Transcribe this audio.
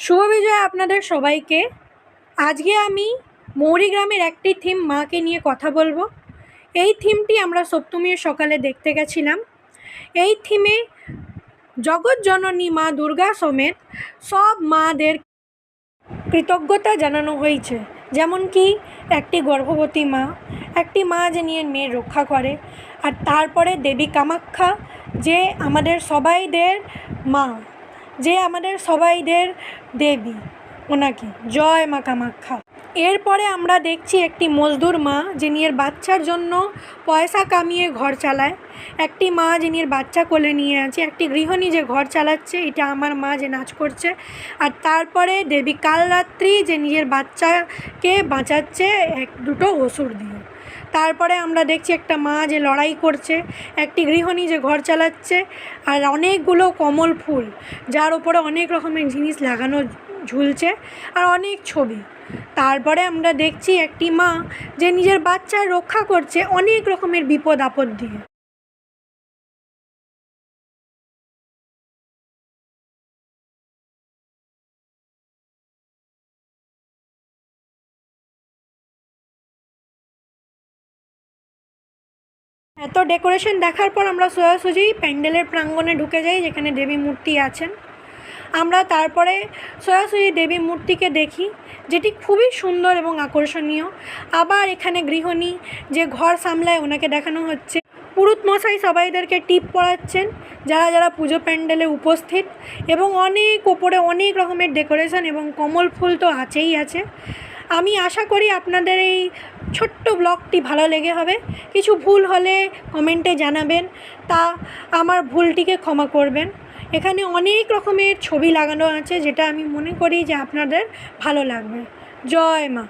শুভ বিজয় আপনাদের সবাইকে। আজকে আমি মৌরি গ্রামের একটি থিম মাকে নিয়ে কথা বলবো। এই থিমটি আমরা সপ্তমীর সকালে দেখতে গেছিলাম। এই থিমে জগৎ জননী মা দুর্গা সমেত সব মাদের কৃতজ্ঞতা জানানো হয়েছে। যেমন কি একটি গর্ভবতী মা, একটি মা যে নিয়ে মেয়ের রক্ষা করে, আর তারপরে দেবী কামাখ্যা যে আমাদের সবাইদের মা, যে আমাদের সবাইদের দেবী, ওনাকে জয় মা কামাখ্যা। এরপরে আমরা দেখছি একটি মজদুর মা যে নিজের বাচ্চার জন্য পয়সা কামিয়ে ঘর চালায়, একটি মা যে নিজের বাচ্চা কোলে নিয়ে আছে, একটি গৃহিণী যে ঘর চালাচ্ছে, এটা আমার মা যে নাচ করছে, আর তারপরে দেবী কালরাত্রি যে নিজের বাচ্চাকে বাঁচাচ্ছে দুটো অসুর দিয়ে। তারপরে আমরা দেখছি একটা মা যে লড়াই করছে, একটি গৃহিণী যে ঘর চালাচ্ছে, আর অনেকগুলো কমল ফুল যার উপরে অনেক রকমের জিনিস লাগানো ঝুলছে, আর অনেক ছবি। তারপরে আমরা দেখছি একটি মা যে নিজের বাচ্চার রক্ষা করছে অনেক রকমের বিপদ আপদ দিয়ে। এত ডেকোরেশন দেখার পর আমরা সোজাসুজি প্যান্ডেলের প্রাঙ্গণে ঢুকে যাই, যেখানে দেবী মূর্তি আছেন। আমরা তারপরে সোজাসুজি দেবী মূর্তিকে দেখি, যেটি খুবই সুন্দর এবং আকর্ষণীয়। আবার এখানে গৃহিণী যে ঘর সামলায়, ওনাকে দেখানো হচ্ছে। পুরুত মশাই সবাইদেরকে টিপ পড়াচ্ছেন, যারা যারা পুজো প্যান্ডেলে উপস্থিত, এবং অনেক ওপরে অনেক রকমের ডেকোরেশন এবং কমল ফুল তো আছেই আছে। আমি আশা করি আপনাদের এই ছোট্ট ব্লগটি ভালো লেগে হবে। কিছু ভুল হলে কমেন্টে জানাবেন, তা আমার ভুলটিকে ক্ষমা করবেন। এখানে অনেক রকমের ছবি লাগানো আছে, যেটা আমি মনে করি যে আপনাদের ভালো লাগবে। জয় মা।